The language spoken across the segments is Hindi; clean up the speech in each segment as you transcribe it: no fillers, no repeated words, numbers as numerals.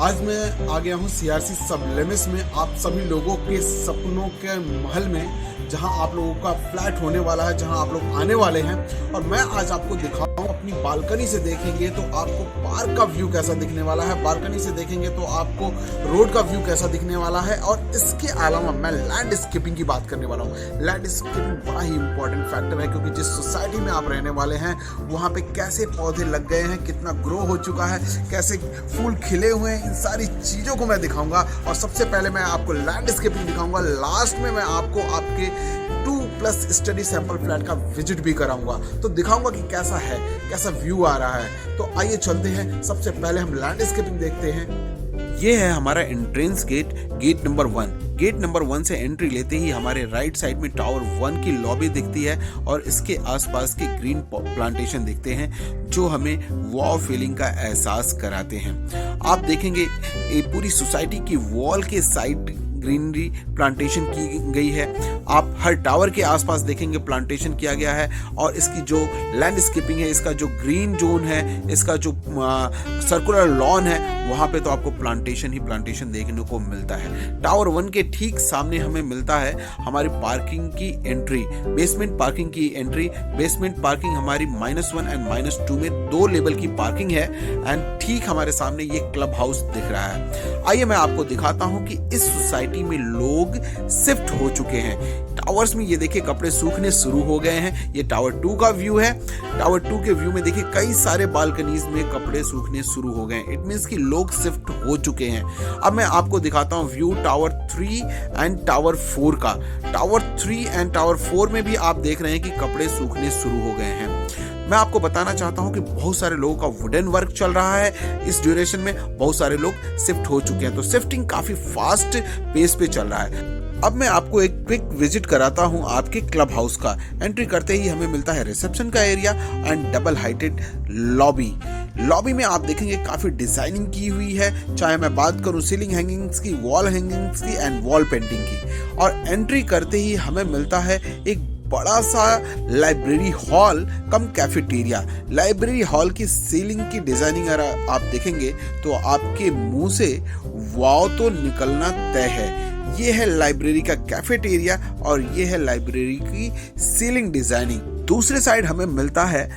आज मैं आ गया हूँ सीआरसी सब लिमिट्स में, आप सभी लोगों के सपनों के महल में, जहां आप लोगों का फ्लैट होने वाला है, जहां आप लोग आने वाले हैं। और मैं आज आपको दिखाऊं, अपनी बालकनी से देखेंगे तो आपको पार्क का व्यू कैसा दिखने वाला है, बालकनी से देखेंगे तो आपको रोड का व्यू कैसा दिखने वाला है। और इसके अलावा मैं लैंडस्केपिंग की बात करने वाला हूँ। लैंडस्केपिंग बड़ा ही इंपॉर्टेंट फैक्टर है, क्योंकि जिस सोसाइटी में आप रहने वाले हैं वहाँ पे कैसे पौधे लग गए हैं, कितना ग्रो हो चुका है, कैसे फूल खिले हुए हैं, इन सारी चीज़ों को मैं दिखाऊंगा। और सबसे पहले मैं आपको लैंडस्केपिंग दिखाऊंगा, लास्ट में मैं आपको आपके 2+ स्टडी सैंपल फ्लैट का विजिट भी कराऊंगा, तो दिखाऊंगा कि कैसा है, कैसा व्यू आ रहा है। तो आइए चलते हैं, सबसे पहले हम लैंडस्केपिंग देखते हैं। ये है हमारा entrance gate number 1। Gate number 1 से एंट्री लेते ही हमारे राइट साइड में टावर 1 की लॉबी दिखती है और इसके आसपास के ग्रीन प्लांटेशन दिखते हैं, जो हमें वॉव फीलिंग का एहसास कराते हैं। आप देखेंगे ये पूरी सोसाइटी की वॉल के साइड ग्रीनरी प्लांटेशन की गई है। आप हर टावर के आसपास देखेंगे प्लांटेशन किया गया है। और इसकी जो लैंडस्केपिंग है, इसका जो ग्रीन जोन है, इसका जो सर्कुलर लॉन है, वहाँ पे तो आपको प्लांटेशन ही प्लांटेशन देखने को मिलता है। टावर 1 के ठीक सामने हमें मिलता है हमारी पार्किंग की एंट्री, बेसमेंट पार्किंग की एंट्री। बेसमेंट पार्किंग हमारी -1 एंड -2 में 2 लेवल की पार्किंग है। एंड ठीक हमारे सामने ये क्लब हाउस दिख रहा है। आइए मैं आपको दिखाता हूँ कि इस सोसाइटी में लोग शिफ्ट हो चुके हैं। टावर्स में ये देखिए कपड़े सूखने शुरू हो गए हैं। ये टावर 2 का व्यू है। टावर 2 के व्यू में देखिए कई सारे बालकनीज में कपड़े सूखने शुरू हो गए हैं। इट मींस कि लोग शिफ्ट हो चुके हैं। अब मैं आपको दिखाता हूँ व्यू टावर 3 एंड टावर 4 का। टावर 3 एंड टावर 4 में भी आप देख रहे हैं कि कपड़े सूखने शुरू हो गए हैं। मैं आपको बताना चाहता हूं कि बहुत सारे लोगों का वुडन वर्क चल रहा है। इस ड्यूरेशन में बहुत सारे लोग शिफ्ट हो चुके हैं, तो शिफ्टिंग काफी फास्ट पेस पे चल रहा है। अब मैं आपको एक क्विक विजिट कराता हूं आपके क्लब हाउस का। एंट्री करते ही हमें मिलता है रिसेप्शन का area and double heighted lobby में आप देखेंगे काफी डिजाइनिंग की हुई है, चाहे मैं बात करूं सीलिंग हैंगिंग्स की, वॉल हैंगिंग्स की एंड वॉल पेंटिंग की। और एंट्री करते ही हमें मिलता है एक बड़ा सा लाइब्रेरी हॉल कम कैफेटेरिया। लाइब्रेरी हॉल की सीलिंग की डिजाइनिंग अगर आप देखेंगे तो आपके मुंह से वाव तो निकलना तय है। ये है लाइब्रेरी का कैफेटेरिया और ये है लाइब्रेरी की सीलिंग डिजाइनिंग। दूसरे साइड हमें मिलता है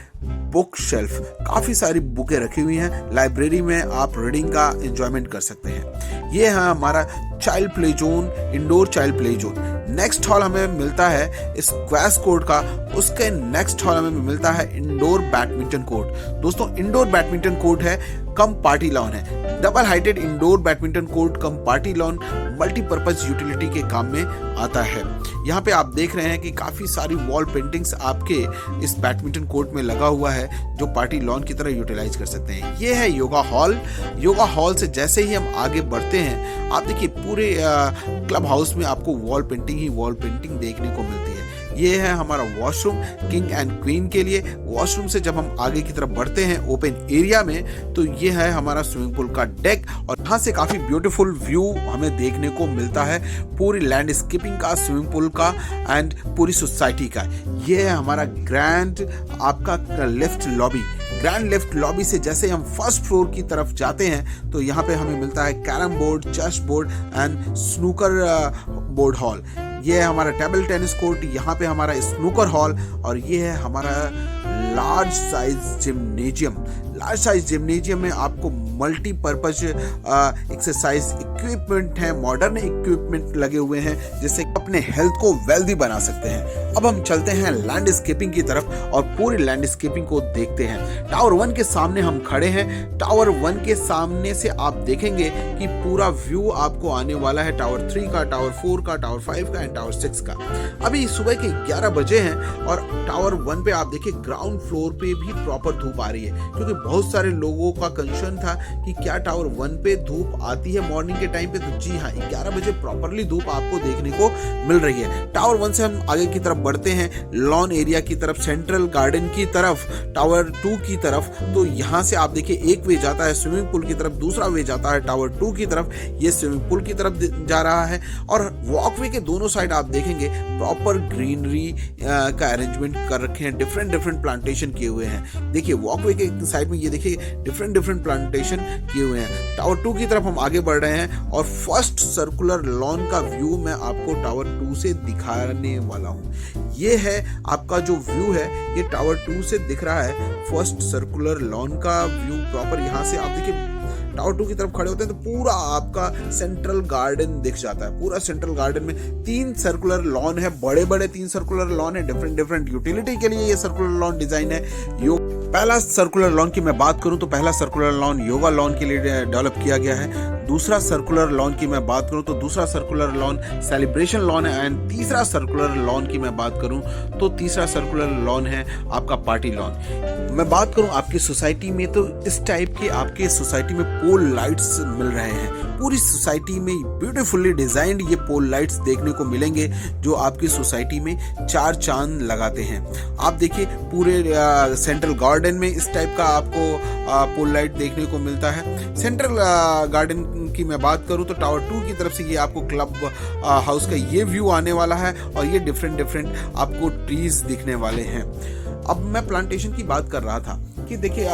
बुक शेल्फ। काफी सारी बुकें रखी हुई हैं। लाइब्रेरी में आप रीडिंग का एंजॉयमेंट कर सकते हैं। ये है हमारा child play zone, indoor child play zone. Next hall हमें मिलता है स्क्वैश कोर्ट का। उसके नेक्स्ट हॉल हमें मिलता है इंडोर बैडमिंटन कोर्ट। दोस्तों इंडोर बैडमिंटन कोर्ट है कम पार्टी लॉन है। Double heighted indoor badminton court cum party lawn multipurpose utility के काम में आता है। यहाँ पे आप देख रहे हैं कि काफी सारी वॉल पेंटिंग्स आपके इस बैडमिंटन कोर्ट में लगा हुआ है, जो पार्टी लॉन की तरह यूटिलाइज कर सकते हैं। ये है योगा हॉल। योगा हॉल से जैसे ही हम आगे बढ़ते हैं, आप देखिए पूरे क्लब हाउस में आपको वॉल पेंटिंग देखने को मिलती है। ये है हमारा वॉशरूम किंग एंड क्वीन के लिए। वॉशरूम से जब हम आगे की तरफ बढ़ते हैं ओपन एरिया में, तो ये है हमारा स्विमिंग पूल का डेक और यहाँ से काफी ब्यूटीफुल व्यू हमें देखने को मिलता है पूरी लैंडस्केपिंग का, स्विमिंग पूल का एंड पूरी सोसाइटी का। ये है हमारा ग्रैंड आपका left lobby. Grand left lobby से जैसे हम फर्स्ट फ्लोर की तरफ जाते हैं तो यहाँ पे हमें मिलता है carrom board, chess board and snooker board hall. ये है हमारा टेबल टेनिस कोर्ट, यहाँ पे हमारा स्नूकर हॉल और ये है हमारा लार्ज साइज जिम्नेजियम में आपको मल्टीपर्पज एक्सरसाइज इक्विपमेंट है, मॉडर्न इक्विपमेंट लगे हुए हैं, जिससे अपने हेल्थ को वेल्दी बना सकते हैं। अब हम चलते हैं लैंडस्केपिंग की तरफ और पूरी लैंडस्केपिंग को देखते हैं। टावर 1 के सामने हम खड़े हैं। टावर 1 के सामने से आप देखेंगे कि पूरा व्यू आपको आने वाला है टावर 3 का, टावर 4 का, टावर 5 का एंड टावर 6 का। अभी सुबह के 11 बजे हैं और टावर 1 पे आप देखिए ग्राउंड फ्लोर पे भी प्रॉपर धूप आ रही है, क्योंकि बहुत सारे लोगों का कंसर्न था कि क्या टावर 1 पे धूप आती है मॉर्निंग के टाइम पे। तो जी हाँ, 11 बजे प्रॉपरली धूप आपको देखने को मिल रही है। टावर 1 से हम आगे की तरफ बढ़ते हैं लॉन एरिया की तरफ, सेंट्रल गार्डन की तरफ, टावर 2 की तरफ। तो यहाँ से आप देखिए एक वे जाता है स्विमिंग पूल की तरफ, दूसरा वे जाता है टावर 2 की तरफ। ये स्विमिंग पूल की तरफ जा रहा है और वॉकवे के दोनों साइड आप देखेंगे प्रॉपर ग्रीनरी का अरेंजमेंट कर रखे हैं। डिफरेंट प्लांटेशन किए हुए हैं। देखिए वॉकवे के साइड में ये देखिए डिफरेंट प्लांटेशन प्लांटेशन किए हुए हैं। टावर 2 की तरफ हम आगे बढ़ रहे हैं और फर्स्ट सर्कुलर लॉन का व्यू मैं आपको टावर 2 से दिखाने वाला हूँ। ये है आपका जो व्यू है, ये टावर 2 से दिख रहा है फर्स्ट सर्कुलर लॉन का व्यू प्रॉपर। यहाँ से आप देखिए टावर 2 की तरफ खड़े होते हैं तो पूरा आपका सेंट्रल गार्डन दिख जाता है। पूरा सेंट्रल गार्डन में 3 सर्कुलर लॉन है, बड़े बड़े 3 सर्कुलर लॉन है, डिफरेंट डिफरेंट यूटिलिटी के लिए ये सर्कुलर लॉन डिजाइन है। पहला सर्कुलर लॉन की मैं बात करूं तो पहला सर्कुलर लॉन योगा लॉन के लिए डेवलप किया गया है। दूसरा सर्कुलर लॉन की मैं बात करूं तो दूसरा सर्कुलर लॉन सेलिब्रेशन लॉन है। एंड तीसरा सर्कुलर लॉन की मैं बात करूं तो तीसरा सर्कुलर लॉन है आपका पार्टी लॉन। मैं बात करूं आपकी सोसाइटी में तो इस टाइप के आपके सोसाइटी में पोल लाइट्स मिल रहे हैं। पूरी सोसाइटी में ब्यूटीफुली डिजाइंड ये पोल लाइट्स देखने को मिलेंगे जो आपकी सोसाइटी में 4 चांद लगाते हैं। आप देखिए पूरे सेंट्रल गार्डन में इस टाइप का आपको पोल लाइट देखने को मिलता है। सेंट्रल गार्डन की मैं बात करूं तो टावर 2 की तरफ से ये आपको क्लब हाउस का ये व्यू आने वाला है और ये डिफरेंट डिफरेंट आपको ट्रीज दिखने वाले हैं। अब मैं प्लांटेशन की बात कर रहा था कि देखिए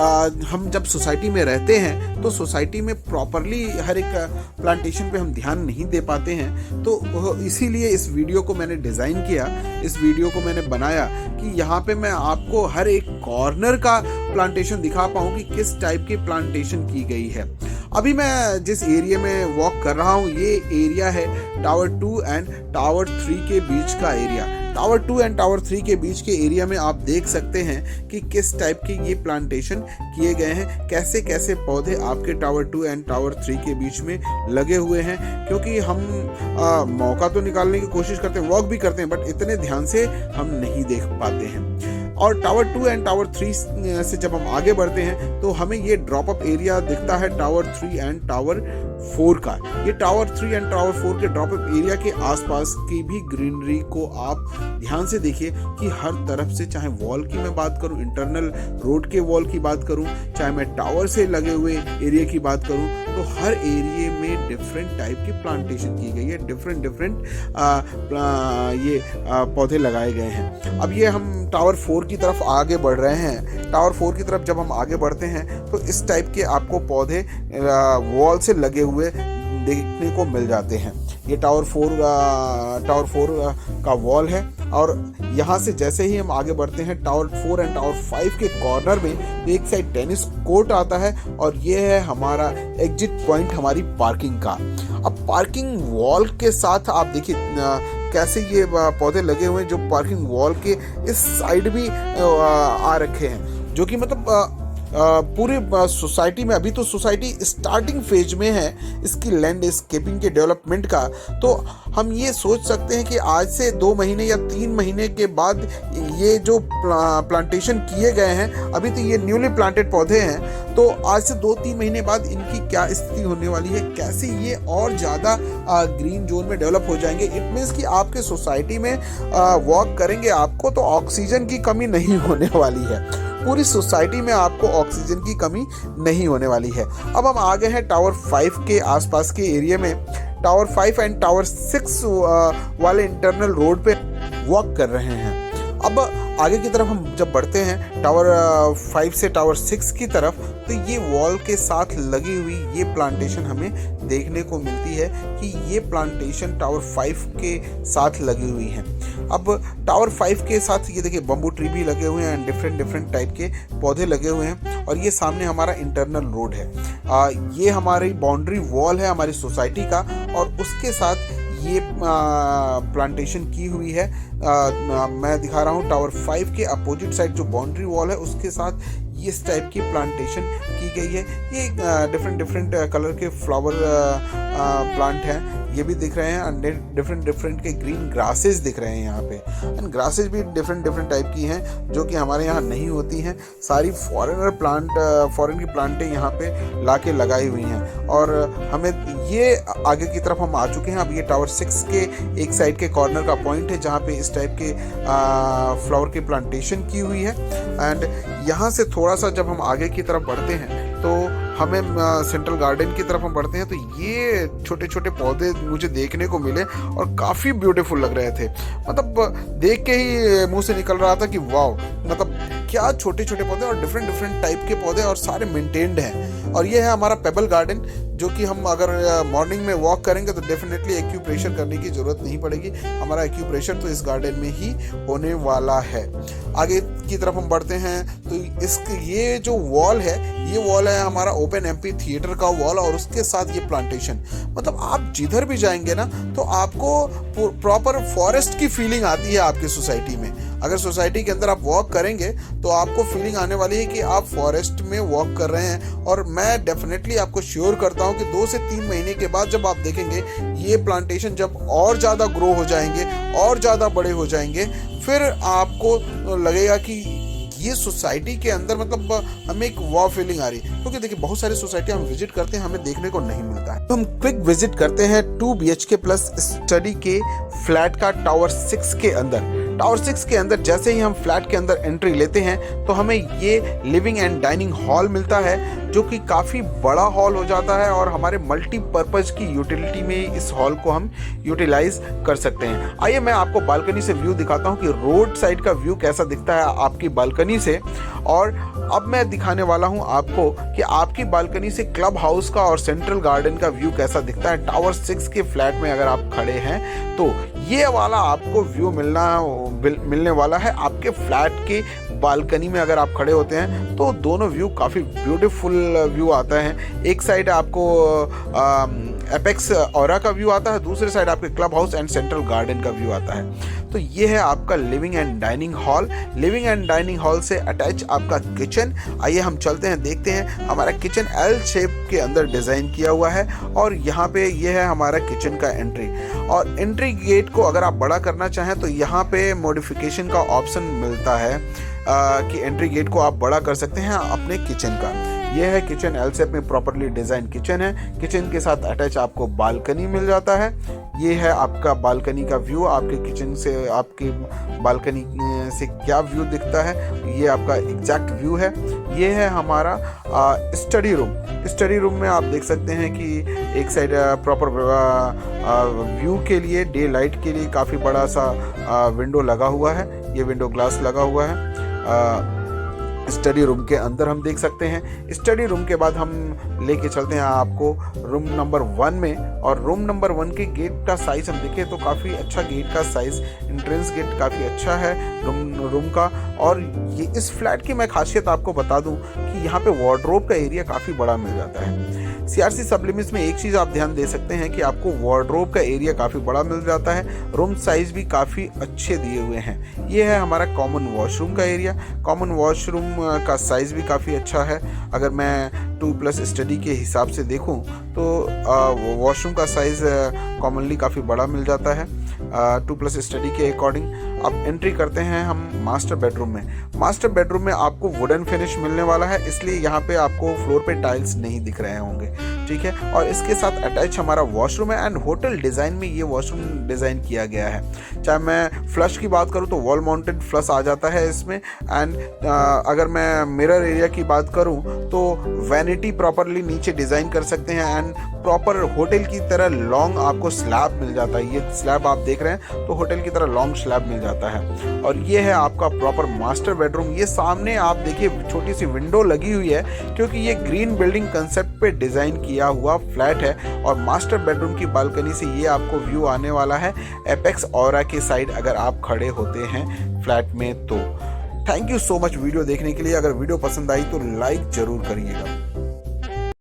हम जब सोसाइटी में रहते हैं तो सोसाइटी में प्रॉपरली हर एक प्लांटेशन पे हम ध्यान नहीं दे पाते हैं। तो इसीलिए इस वीडियो को मैंने डिज़ाइन किया, इस वीडियो को मैंने बनाया कि यहाँ पे मैं आपको हर एक कॉर्नर का प्लांटेशन दिखा पाऊँ कि किस टाइप की प्लांटेशन की गई है। अभी मैं जिस एरिया में वॉक कर रहा हूँ ये एरिया है टावर 2 एंड टावर 3 के बीच का एरिया। टावर 2 एंड टावर 3 के बीच के एरिया में आप देख सकते हैं कि किस टाइप के ये प्लांटेशन किए गए हैं, कैसे कैसे पौधे आपके टावर 2 एंड टावर 3 के बीच में लगे हुए हैं। क्योंकि हम मौका तो निकालने की कोशिश करते हैं, वॉक भी करते हैं, बट इतने ध्यान से हम नहीं देख पाते हैं। और टावर 2 एंड टावर 3 से जब हम आगे बढ़ते हैं तो हमें ये ड्रॉप अप एरिया दिखता है टावर 3 एंड टावर 4 का। ये टावर 3 एंड टावर 4 के ड्रॉप अप एरिया के आसपास की भी ग्रीनरी को आप ध्यान से देखिए कि हर तरफ से, चाहे वॉल की मैं बात करूं, इंटरनल रोड के वॉल की बात करूं, चाहे मैं टावर से लगे हुए एरिया की बात करूं, तो हर एरिया में डिफरेंट टाइप की प्लांटेशन की गई है, डिफरेंट डिफरेंट पौधे लगाए गए हैं। अब ये हम टावर 4 की तरफ आगे बढ़ रहे हैं। टावर 4 की तरफ जब हम आगे बढ़ते हैं तो इस टाइप के आपको पौधे वॉल से लगे हुए देखने को मिल जाते हैं। ये टावर 4 का वॉल है और यहाँ से जैसे ही हम आगे बढ़ते हैं टावर 4 एंड टावर 5 के कॉर्नर में एक साइड टेनिस कोर्ट आता है और ये है हमारा एग्जिट पॉइंट हमारी पार्किंग का। अब पार्किंग वॉल के साथ आप देखिए कैसे ये पौधे लगे हुए हैं जो पार्किंग वॉल के इस साइड भी आ रखे हैं, जो कि मतलब पूरे सोसाइटी में, अभी तो सोसाइटी स्टार्टिंग फेज में है इसकी लैंडस्केपिंग के डेवलपमेंट का। तो हम ये सोच सकते हैं कि आज से 2 महीने या 3 महीने के बाद ये जो प्लांटेशन किए गए हैं, अभी तो ये न्यूली प्लांटेड पौधे हैं, तो आज से 2-3 महीने बाद इनकी क्या स्थिति होने वाली है, कैसे ये और ज़्यादा ग्रीन जोन में डेवलप हो जाएंगे। इट मीन्स कि आपके सोसाइटी में वॉक करेंगे आपको तो ऑक्सीजन की कमी नहीं होने वाली है, पूरी सोसाइटी में आपको ऑक्सीजन की कमी नहीं होने वाली है। अब हम आ गए हैं टावर 5 के आसपास के एरिया में। टावर 5 एंड टावर 6 वाले इंटरनल रोड पे वॉक कर रहे हैं। अब आगे की तरफ हम जब बढ़ते हैं टावर 5 से टावर 6 की तरफ, तो ये वॉल के साथ लगी हुई ये प्लांटेशन हमें देखने को मिलती है कि ये प्लांटेशन टावर 5 के साथ लगी हुई है। अब टावर 5 के साथ ये देखिए बम्बू ट्री भी लगे हुए हैं, डिफरेंट डिफरेंट टाइप के पौधे लगे हुए हैं और ये सामने हमारा इंटरनल रोड है। ये हमारी बाउंड्री वॉल है हमारी सोसाइटी का और उसके साथ ये प्लांटेशन की हुई है। मैं दिखा रहा हूँ टावर 5 के अपोजिट साइड जो बाउंड्री वॉल है उसके साथ इस टाइप की प्लांटेशन की गई है। ये डिफरेंट डिफरेंट कलर के फ्लावर प्लांट हैं, ये भी दिख रहे हैं। डिफरेंट डिफरेंट के ग्रीन ग्रासेस दिख रहे हैं यहाँ पे, एंड ग्रासेस भी डिफरेंट डिफरेंट टाइप की हैं जो कि हमारे यहाँ नहीं होती हैं। सारी फॉरेन की प्लांटें यहाँ पे लाके लगाई हुई हैं और हमें ये आगे की तरफ हम आ चुके हैं। अब ये टावर 6 के एक साइड के कॉर्नर का पॉइंट है जहाँ पे इस टाइप के फ्लावर की प्लांटेशन की हुई है। एंड यहाँ से थोड़ा सा जब हम आगे की तरफ बढ़ते हैं तो हमें सेंट्रल गार्डन की तरफ हम बढ़ते हैं तो ये छोटे छोटे पौधे मुझे देखने को मिले और काफ़ी ब्यूटीफुल लग रहे थे। मतलब देख के ही मुंह से निकल रहा था कि वाह, मतलब क्या छोटे छोटे पौधे और डिफरेंट डिफरेंट टाइप के पौधे और सारे मेंटेन्ड हैं। और ये है हमारा पेबल गार्डन, जो कि हम अगर मॉर्निंग में वॉक करेंगे तो डेफिनेटली एक्यूप्रेशर करने की ज़रूरत नहीं पड़ेगी। हमारा एक्यूप्रेशर तो इस गार्डन में ही होने वाला है। आगे की तरफ हम बढ़ते हैं तो ये जो वॉल है, ये वॉल है हमारा ओपन एम्पी थिएटर का वॉल, और उसके साथ ये प्लांटेशन। मतलब आप जिधर भी जाएंगे ना तो आपको प्रॉपर फॉरेस्ट की फीलिंग आती है आपकी सोसाइटी में। अगर सोसाइटी के अंदर आप वॉक करेंगे तो आपको फीलिंग आने वाली है कि आप फॉरेस्ट में वॉक कर रहे हैं। और मैं डेफिनेटली आपको श्योर करता हूं कि 2 से 3 महीने के बाद जब आप देखेंगे ये प्लांटेशन जब और ज़्यादा ग्रो हो जाएंगे और ज़्यादा बड़े हो जाएंगे, फिर आपको लगेगा कि ये सोसाइटी के अंदर मतलब हमें एक वाव फीलिंग आ रही है। क्योंकि देखिए बहुत सारी सोसाइटी हम विजिट करते हैं, हमें देखने को नहीं मिलता है। तो हम क्विक विजिट करते हैं 2 BHK प्लस स्टडी के फ्लैट का टावर 6 के अंदर। टावर 6 के अंदर जैसे ही हम फ्लैट के अंदर एंट्री लेते हैं तो हमें ये लिविंग एंड डाइनिंग हॉल मिलता है, जो कि काफ़ी बड़ा हॉल हो जाता है और हमारे मल्टीपर्पज़ की यूटिलिटी में इस हॉल को हम यूटिलाइज कर सकते हैं। आइए मैं आपको बालकनी से व्यू दिखाता हूँ कि रोड साइड का व्यू कैसा दिखता है आपकी बालकनी से। और अब मैं दिखाने वाला हूँ आपको कि आपकी बालकनी से क्लब हाउस का और सेंट्रल गार्डन का व्यू कैसा दिखता है। टावर 6 के फ्लैट में अगर आप खड़े हैं तो ये वाला आपको व्यू मिलने वाला है आपके फ्लैट के बालकनी में। अगर आप खड़े होते हैं तो दोनों व्यू काफ़ी ब्यूटीफुल व्यू आता है। एक साइड आपको एपेक्स ऑरा का व्यू आता है, दूसरे साइड आपके club house and central garden का व्यू आता है। तो ये है आपका living and dining hall. Living and dining hall से अटैच आपका किचन। आइए हम चलते हैं, देखते हैं। हमारा किचन L शेप के अंदर डिज़ाइन किया हुआ है और यहाँ पे ये है हमारा किचन का एंट्री। और एंट्री गेट को अगर आप बड़ा करना चाहें तो यहाँ पे मॉडिफिकेशन का ऑप्शन मिलता है कि एंट्री गेट को आप बड़ा कर सकते हैं अपने किचन का। यह है किचन, L शेप में प्रॉपरली डिज़ाइन किचन है। किचन के साथ अटैच आपको बालकनी मिल जाता है। ये है आपका बालकनी का व्यू। आपके किचन से आपकी बालकनी से क्या व्यू दिखता है, ये आपका एग्जैक्ट व्यू है। ये है हमारा स्टडी रूम। स्टडी रूम में आप देख सकते हैं कि एक साइड प्रॉपर व्यू के लिए, डे लाइट के लिए काफ़ी बड़ा सा विंडो लगा हुआ है। ये विंडो ग्लास लगा हुआ है। स्टडी रूम के अंदर हम देख सकते हैं। स्टडी रूम के बाद हम लेके चलते हैं आपको रूम नंबर 1 में। और रूम नंबर 1 के गेट का साइज हम देखें तो काफ़ी अच्छा गेट का साइज, एंट्रेंस गेट काफ़ी अच्छा है रूम का। और ये इस फ्लैट की मैं खासियत आपको बता दूं कि यहाँ पे वार्डरोब का एरिया काफ़ी बड़ा मिल जाता है। CRC सबलिमिट्स में एक चीज़ आप ध्यान दे सकते हैं कि आपको वार्डरोब का एरिया काफ़ी बड़ा मिल जाता है। रूम साइज भी काफ़ी अच्छे दिए हुए हैं। ये है हमारा कॉमन वॉशरूम का एरिया। कॉमन वॉशरूम का साइज़ भी काफ़ी अच्छा है। अगर मैं 2+ स्टडी के हिसाब से देखूं तो वॉशरूम का साइज़ कॉमनली काफ़ी बड़ा मिल जाता है 2+ स्टडी के अकॉर्डिंग। अब एंट्री करते हैं हम मास्टर बेडरूम में। मास्टर बेडरूम में आपको वुडन फिनिश मिलने वाला है, इसलिए यहाँ पे आपको फ्लोर पे टाइल्स नहीं दिख रहे होंगे, ठीक है। और इसके साथ अटैच हमारा वॉशरूम है एंड होटल डिज़ाइन में ये वॉशरूम डिज़ाइन किया गया है। चाहे मैं फ्लश की बात करूँ तो वॉल माउंटेड फ्लश आ जाता है इसमें। एंड अगर मैं मिरर एरिया की बात करूँ तो वैनिटी प्रॉपरली नीचे डिज़ाइन कर सकते हैं एंड प्रॉपर होटल की तरह लॉन्ग आपको स्लैब मिल जाता है। ये स्लैब आप देख रहे हैं तो होटल की तरह लॉन्ग स्लैब मिल जाता है। और ये है आपका प्रॉपर मास्टर बेडरूम। ये सामने आप देखिए छोटी सी विंडो लगी हुई है क्योंकि ये ग्रीन बिल्डिंग कंसेप्ट पे डिज़ाइन किया हुआ फ्लैट है। और मास्टर बेडरूम की बालकनी से ये आपको व्यू आने वाला है एपेक्स ऑरा के साइड अगर आप खड़े होते हैं फ्लैट में तो। Thank you so much video देखने के लिए। अगर वीडियो पसंद आई तो लाइक ज़रूर करिएगा।